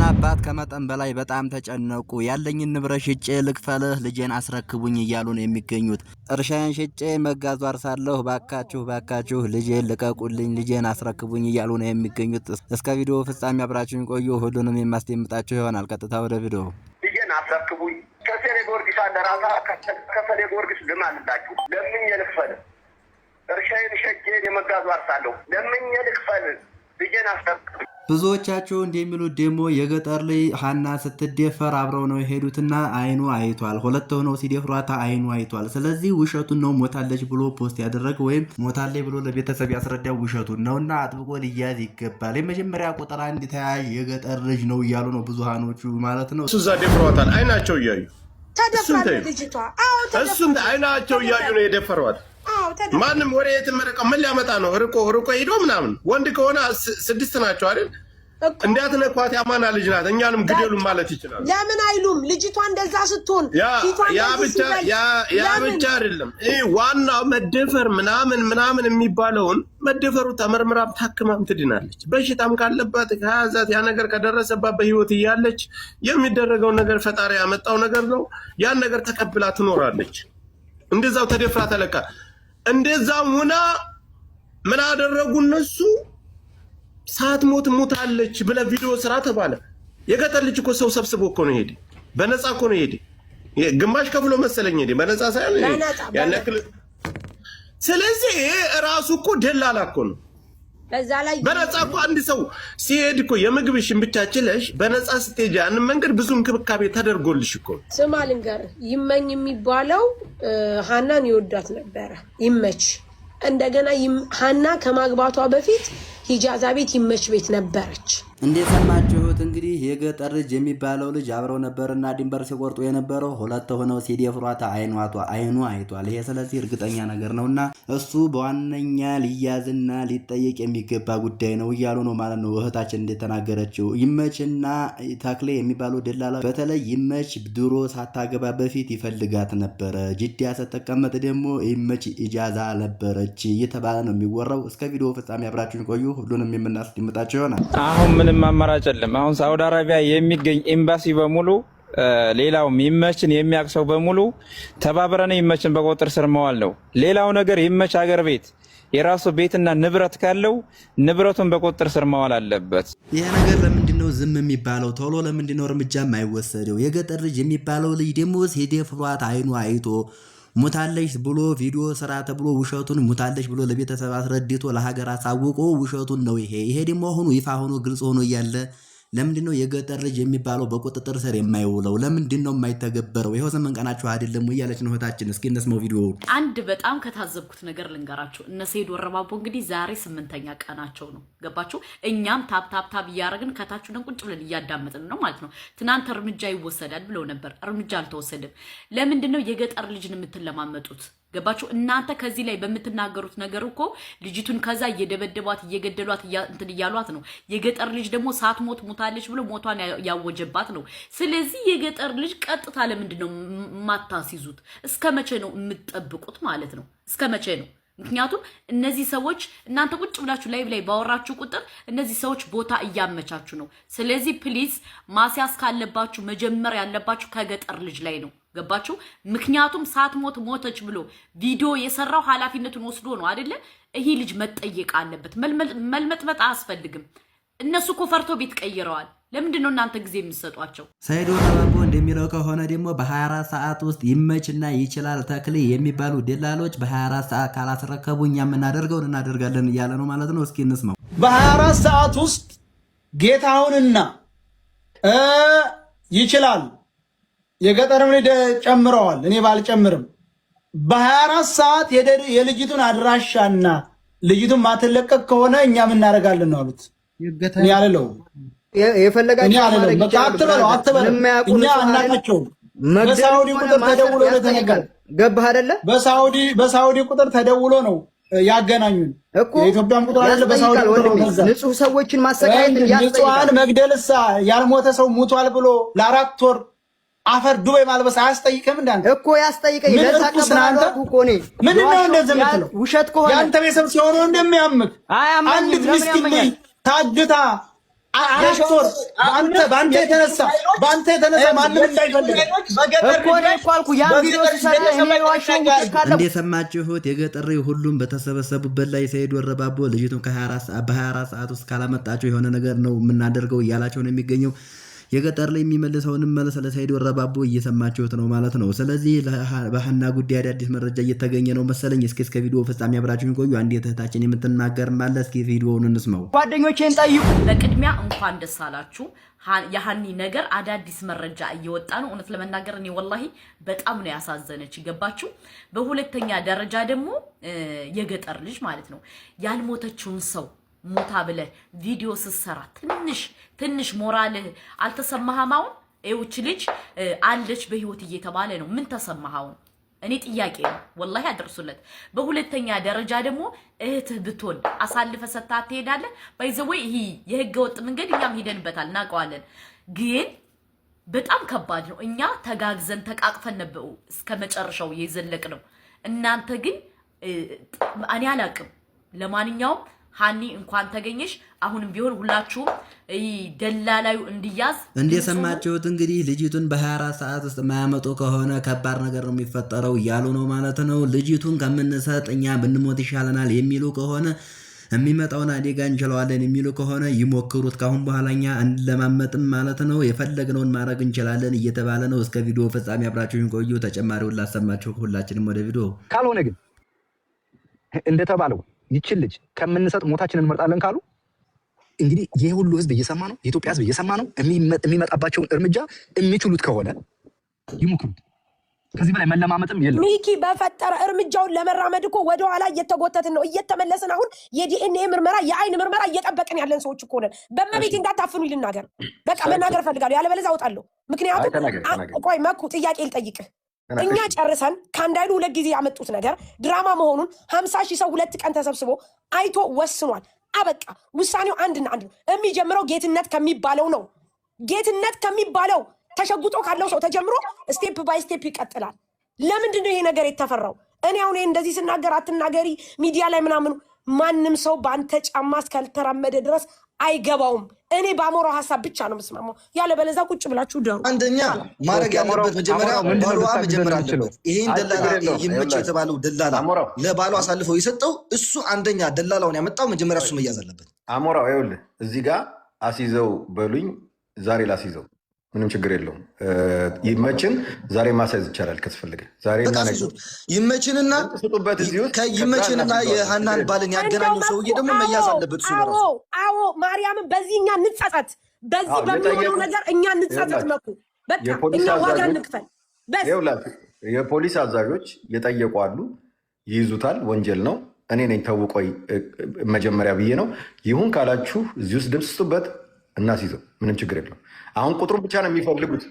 አባት ከመጠን በላይ በጣም ተጨነቁ። ያለኝን ንብረት ሽጬ ልክፈልህ ልጄን አስረክቡኝ እያሉ ነው የሚገኙት። እርሻዬን ሽጬ መጋዙ አርሳለሁ፣ ባካችሁ ልጄን ልቀቁልኝ፣ ልጄን አስረክቡኝ እያሉ ነው የሚገኙት። እስከ ቪዲዮ ፍጻሜ አብራችሁኝ ቆዩ። ሁሉንም የማስደምጣችሁ ይሆናል። ቀጥታ ወደ ቪዲዮ። ልጄን አስረክቡኝ። ከሰሌ ጊዮርጊስ አደራሳ ከሰሌ ጊዮርጊስ ልማልላችሁ ለምኜ ልክፈል። እርሻዬን ሽጬ የመጋዙ አርሳለሁ፣ ለምኜ ልክፈል፣ ልጄን አስረክቡኝ። ብዙዎቻችሁ እንደሚሉት ደግሞ የገጠር ላይ ሀና ስትደፈር አብረው ነው የሄዱትና አይኑ አይቷል። ሁለት ሆነው ሲደፍሯት አይኑ አይቷል። ስለዚህ ውሸቱን ነው ሞታለች ብሎ ፖስት ያደረገ ወይም ሞታለች ብሎ ለቤተሰብ ያስረዳው ውሸቱን ነውና አጥብቆ ሊያዝ ይገባል። የመጀመሪያ ቁጥር አንድ ተያዥ የገጠር ልጅ ነው እያሉ ነው ብዙሃኖቹ ማለት ነው። እሱ እዛ ደፍሯታል። አይናቸው እያዩ እሱን አይናቸው እያዩ ነው የደፈሯት። ማንም ወሬ የተመረቀው ምን ሊያመጣ ነው? ርቆ ሄዶ ምናምን ወንድ ከሆነ 6 ናቸው አይደል? እንዳትነኳት ያማና ልጅ ናት፣ እኛንም ግደሉን ማለት ይችላል። ለምን አይሉም? ልጅቷ እንደዛ ስትሆን ያ ብቻ አይደለም። ዋናው መደፈር ምናምን የሚባለውን መደፈሩ ተመርምራ ታክማም ትድናለች። በሽታም ካለባት ከያዛት ያ ነገር ከደረሰባት በህይወት እያለች የሚደረገው ነገር ፈጣሪ ያመጣው ነገር ነው። ያን ነገር ተቀብላ ትኖራለች። እንደዛው ተደፍራ ተለቃ እንደዛም ሆና ምን አደረጉ እነሱ? ሳትሞት ሞታለች ብለ ቪዲዮ ስራ ተባለ። የገጠር ልጅ እኮ ሰው ሰብስቦ እኮ ነው ሄደ። በነፃ እኮ ነው ሄደ። ግማሽ ከፍሎ መሰለኝ ሄደ። በነፃ ሳይሆን ያን ያክል። ስለዚህ ራሱ እኮ ደላላ እኮ ነው። በነፃ እኮ አንድ ሰው ሲሄድ እኮ የምግብሽን ብቻ ችለሽ በነፃ ስትሄጂ ያንን መንገድ ብዙ እንክብካቤ ተደርጎልሽ እኮ። ስማ ልንገርህ፣ ይመኝ የሚባለው ሀናን ይወዳት ነበረ። ይመች እንደገና ሀና ከማግባቷ በፊት ሂጃዛ ቤት ይመች ቤት ነበረች። እንደሰማችሁት እንግዲህ የገጠር ልጅ የሚባለው ልጅ አብረው ነበርና ድንበር ሲቆርጡ የነበረው ሁለት ሆነው ሲደፍሯት አይኑ አይቷል። ይሄ ስለዚህ እርግጠኛ ነገር ነውና እሱ በዋነኛ ሊያዝና ሊጠየቅ የሚገባ ጉዳይ ነው እያሉ ነው ማለት ነው። እህታችን እንደተናገረችው ይመችና ተክሌ የሚባሉ ደላላ በተለይ ይመች ድሮ ሳታገባ በፊት ይፈልጋት ነበረ። ጅዳ ስትቀመጥ ደግሞ ይመች ኢጃዛ ነበረች እየተባለ ነው የሚወራው። እስከ ቪዲዮ ፍጻሜ አብራችሁን ቆዩ። ሁሉንም የምናስደምጣችሁ ይሆናል። አሁን ምንም አማራጭ የለም። አሁን ሳውዲ አረቢያ የሚገኝ ኤምባሲ በሙሉ ሌላውም ይመችን የሚያቅሰው በሙሉ ተባብረን ይመችን በቁጥጥር ስር መዋል ነው። ሌላው ነገር ይመች ሀገር ቤት የራሱ ቤትና ንብረት ካለው ንብረቱን በቁጥጥር ስር መዋል አለበት። ይሄ ነገር ለምንድነው ዝም የሚባለው? ቶሎ ለምንድነው እርምጃ የማይወሰደው? የገጠር ልጅ የሚባለው ልጅ ደግሞ ሲደፍሯት አይኑ አይቶ ሙታለች ብሎ ቪዲዮ ስራ ተብሎ ውሸቱን ሙታለች ብሎ ለቤተሰብ አስረድቶ ለሀገር አሳውቆ ውሸቱን ነው። ይሄ ደግሞ ሆኖ ይፋ ሆኖ ግልጽ ሆኖ እያለ ለምንድነው የገጠር ልጅ የሚባለው በቁጥጥር ስር የማይውለው? ለምንድነው የማይተገበረው? ይሄው ዘመን ቀናችሁ አይደለም እያለች ነው እህታችን። እስኪ እንስማው ቪዲዮ። አንድ በጣም ከታዘብኩት ነገር ልንገራችሁ። እነ ሰይድ ወረባቦ እንግዲህ ዛሬ 8ኛ ቀናቸው ነው። ገባችሁ? እኛም ታፕ እያረግን ከታችሁ ነን ቁጭ ብለን እያዳመጥን ነው ማለት ነው። ትናንት እርምጃ ይወሰዳል ብለው ነበር፣ እርምጃ አልተወሰደም። ለምንድነው የገጠር ልጅን የምትለማመጡት? ገባችሁ? እናንተ ከዚህ ላይ በምትናገሩት ነገር እኮ ልጅቱን ከዛ እየደበደቧት እየገደሏት እንትን እያሏት ነው። የገጠር ልጅ ደግሞ ሳትሞት ሙታለች ብሎ ሞቷን ያወጀባት ነው። ስለዚህ የገጠር ልጅ ቀጥታ ለምንድን ነው ማታስይዙት? እስከ መቼ ነው የምትጠብቁት ማለት ነው? እስከ መቼ ነው? ምክንያቱም እነዚህ ሰዎች እናንተ ቁጭ ብላችሁ ላይ ባወራችሁ ቁጥር እነዚህ ሰዎች ቦታ እያመቻችሁ ነው። ስለዚህ ፕሊዝ ማስያዝ ካለባችሁ መጀመር ያለባችሁ ከገጠር ልጅ ላይ ነው። ገባችሁ? ምክንያቱም ሳትሞት ሞተች ብሎ ቪዲዮ የሰራው ኃላፊነቱን ወስዶ ነው አይደለ? ይሄ ልጅ መጠየቅ አለበት። መልመጥመጥ አያስፈልግም። እነሱ እኮ ፈርቶ ቤት ቀይረዋል። ለምንድን ነው እናንተ ጊዜ የምትሰጧቸው? ሰይድ ወረባቦ እንደሚለው ከሆነ ደግሞ በ24 ሰዓት ውስጥ ይመችና ይችላል ተክሌ የሚባሉ ደላሎች በ24 ሰዓት ካላስረከቡ እኛ የምናደርገውን እናደርጋለን እያለ ነው ማለት ነው። እስኪ እንስማው። በ24 ሰዓት ውስጥ ጌታውንና ይችላል የገጠርም ልጅ ጨምረዋል። እኔ ባልጨምርም በ24 ሰዓት የልጅቱን አድራሻና ልጅቱን ማትለቀቅ ከሆነ እኛ ምን እናደርጋለን ነው አሉት። እኔ አለለው የፈለጋችሁ ማድረግ ይችላል። እኛ አናቃቸው። በሳውዲ ቁጥር ተደውሎ ለተነገረ ገባህ አይደለ? በሳውዲ ቁጥር ተደውሎ ነው ያገናኙን እኮ። የኢትዮጵያም ቁጥር አይደለ? በሳውዲ ቁጥር ንጹህ ሰዎችን ማሰቃየት ንጹሃን መግደልሳ ያልሞተ ሰው ሙቷል ብሎ ለ4 ወር አፈር ዱባይ ማልበስ አያስጠይቅም? እንዳንተ እኮ ያስጠይቀኝ። ለታቀባለው እኮ ነው። ምንድነው እንደዚህ የምትለው? ውሸት ከሆነ ያንተ ቤተሰብ ሲሆን እንደሚያምክ አንዲት ምስኪን ታግታ በአንተ የተነሳ ማንም እንዳይፈልግ እኮ ነው እኮ አልኩ። ያ ቪዲዮ ሲሰራ እኔ ዋሽኝ ካለ እንደሰማችሁት የገጠር ሁሉም በተሰበሰቡበት ላይ ሰይድ ወረባቦ ልጅቱን በ24 ሰዓት ውስጥ ካላመጣቸው የሆነ ነገር ነው የምናደርገው እያላቸው ነው የሚገኘው። የገጠር ላይ የሚመልሰውን መልስ ለሰይድ ወረባቦ እየሰማችሁት ነው ማለት ነው። ስለዚህ በሀና ጉዳይ አዳዲስ መረጃ እየተገኘ ነው መሰለኝ። እስከ ቪዲዮ ፍጻሜ አብራችሁን ቆዩ። አንድ እህታችን የምትናገር ማለ እስኪ ቪዲዮውን እንስማው። ጓደኞቼን ጠይቁ። በቅድሚያ እንኳን ደስ አላችሁ። የሀኒ ነገር አዳዲስ መረጃ እየወጣ ነው። እውነት ለመናገር እኔ ወላሂ በጣም ነው ያሳዘነች። ይገባችሁ። በሁለተኛ ደረጃ ደግሞ የገጠር ልጅ ማለት ነው ያልሞተችውን ሰው ሞታ ብለህ ቪዲዮ ስትሰራ ትንሽ ሞራልህ አልተሰማህም? አሁን ይህች ልጅ አለች በህይወት እየተባለ ነው። ምን ተሰማህ? እኔ ጥያቄ ነው ወላሂ አድርሱለት። በሁለተኛ ደረጃ ደግሞ እህትህ ብትሆን አሳልፈ ሰጥተሃት ትሄዳለህ? ባይዘወይ ይሄ የህገ ወጥ መንገድ እኛም ሄደንበታል እናውቀዋለን። ግን በጣም ከባድ ነው። እኛ ተጋግዘን ተቃቅፈን ነበሩ እስከ መጨረሻው የዘለቅ ነው። እናንተ ግን እኔ አላቅም። ለማንኛውም ሀኒ እንኳን ተገኘሽ። አሁንም ቢሆን ሁላችሁም ደላላዩ እንዲያዝ እንደሰማችሁት እንግዲህ ልጅቱን በ24 ሰዓት ውስጥ የማያመጡ ከሆነ ከባድ ነገር ነው የሚፈጠረው እያሉ ነው ማለት ነው። ልጅቱን ከምንሰጥ እኛ ብንሞት ይሻለናል የሚሉ ከሆነ የሚመጣውን አደጋ እንችለዋለን የሚሉ ከሆነ ይሞክሩት። ካሁን በኋላ እኛ አንለማመጥም ማለት ነው። የፈለግነውን ማድረግ እንችላለን እየተባለ ነው። እስከ ቪዲዮ ፍጻሜ አብራችሁን ቆዩ። ተጨማሪውን ላሰማችሁ። ሁላችንም ወደ ቪዲዮ። ካልሆነ ግን እንደተባለው ይችል ልጅ ከምንሰጥ ሞታችንን እንመርጣለን ካሉ እንግዲህ ይሄ ሁሉ ህዝብ እየሰማ ነው። የኢትዮጵያ ህዝብ እየሰማ ነው። የሚመጣባቸውን እርምጃ የሚችሉት ከሆነ ይሞክሩት። ከዚህ በላይ መለማመጥም የለም። ሚኪ በፈጠረ እርምጃውን ለመራመድ እኮ ወደኋላ እየተጎተትን ነው፣ እየተመለስን። አሁን የዲኤንኤ ምርመራ፣ የአይን ምርመራ እየጠበቅን ያለን ሰዎች እኮ ነን። በመቤት እንዳታፍኑ ልናገር፣ በቃ መናገር ፈልጋለሁ፣ ያለበለዚያ አውጣለሁ። ምክንያቱም ቆይ መኩ ጥያቄ ልጠይቅህ። እኛ ጨርሰን ከአንድ አይሉ 2 ጊዜ ያመጡት ነገር ድራማ መሆኑን 50 ሺህ ሰው 2 ቀን ተሰብስቦ አይቶ ወስኗል። አበቃ። ውሳኔው አንድና አንድ ነው። የሚጀምረው ጌትነት ከሚባለው ነው። ጌትነት ከሚባለው ተሸጉጦ ካለው ሰው ተጀምሮ ስቴፕ ባይ ስቴፕ ይቀጥላል። ለምንድን ነው ይሄ ነገር የተፈራው? እኔ አሁን እንደዚህ ስናገር አትናገሪ ሚዲያ ላይ ምናምኑ፣ ማንም ሰው በአንተ ጫማ እስካልተራመደ ድረስ አይገባውም። እኔ በአሞራው ሀሳብ ብቻ ነው የምስማማው። ያለበለዚያ ቁጭ ብላችሁ ደሩ። አንደኛ ማድረግ ያለበት መጀመሪያ ባሏ መጀመር አለበት። ይሄን ደላላ ይመች የተባለው ደላላ ለባሏ አሳልፈው የሰጠው እሱ አንደኛ ደላላውን ያመጣው መጀመሪያ እሱ መያዝ አለበት። አሞራው ይኸውልህ እዚህ ጋር አስይዘው በሉኝ፣ ዛሬ ላስይዘው፣ ምንም ችግር የለውም። ይመችን ዛሬ ማሳይዝ ይቻላል ከተፈለገ ዛሬ ይመችንና ይመችንና የሀናን ባልን ያገናኙ ሰውዬ ደግሞ መያዝ አለበት። አዎ ማርያምን በዚህ እኛ እንጸጸት፣ በዚህ በሚሆነው ነገር እኛ እንጸጸት። መኩ በቃ እኛ ዋጋ እንክፈል። የፖሊስ አዛዦች የጠየቁ አሉ፣ ይይዙታል። ወንጀል ነው። እኔ ነኝ ተውቆይ መጀመሪያ ብዬ ነው። ይሁን ካላችሁ እዚህ ውስጥ ድምፅ ስጡበት፣ እናስይዘው፣ ምንም ችግር የለውም። አሁን ቁጥሩን ብቻ ነው የሚፈልጉት።